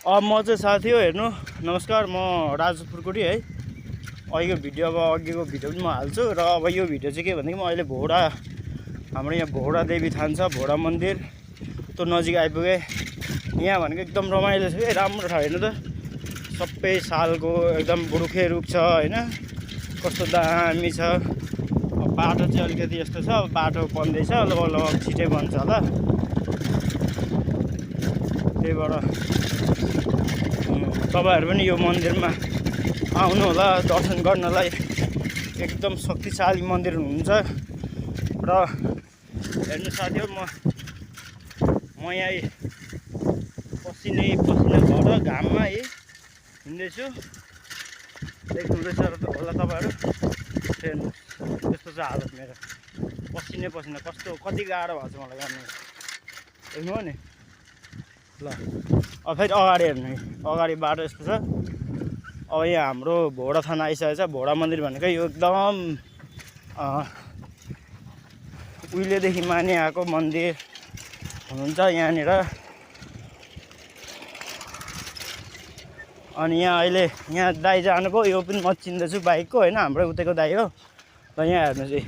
म चाहिँ साथी हो हेर्नु। नमस्कार, म राजु पुर्कुटी है। अहिलेको भिडियो अघिको भिडियो पनि म हाल्छु र अब यो भिडियो चाहिँ के भनेदेखि म अहिले भोडा, हाम्रो यहाँ भोडा देवी थान छ, भोडा मन्दिर त्यो नजिक आइपुगेँ। यहाँ भनेको एकदम रमाइलो छ, राम्रो छ हेर्नु त। सबै सालको एकदम बुढुखे रुख छ होइन, कस्तो दामी छ। बाटो चाहिँ अलिकति यस्तो छ, बाटो बन्दैछ, लगभग छिटै बन्छ होला। त्यही भएर तपाईहरु पनि यो मन्दिरमा आउनु होला दर्शन गर्नलाई। एकदम शक्तिशाली मन्दिर हुनुहुन्छ र हेर्नु साथी हो, म यहाँ पसिना भएर घाममा है हिँड्दैछु। देख्नुहुँदैछ होला तपाईहरु। हेर्नु त्यस्तो छ हालत मेरो, पसिना कस्तो कति गाह्रो भएको छ मलाई गर्नु। देख्नु हो नि ल। अब फेरि अगाडि हेर्नु, अगाडि बाटो यस्तो छ। अब यहाँ हाम्रो भोडा थान आइसकेको छ। भोडा मन्दिर भनेको यो एकदम उहिलेदेखि मानि आएको मन्दिर हुनुहुन्छ यहाँनिर। अनि यहाँ अहिले यहाँ दाइ जानुभयो, यो पनि म चिन्दैछु बाइकको होइन, हाम्रो उतैको दाइ हो। र यहाँ हेर्नु चाहिँ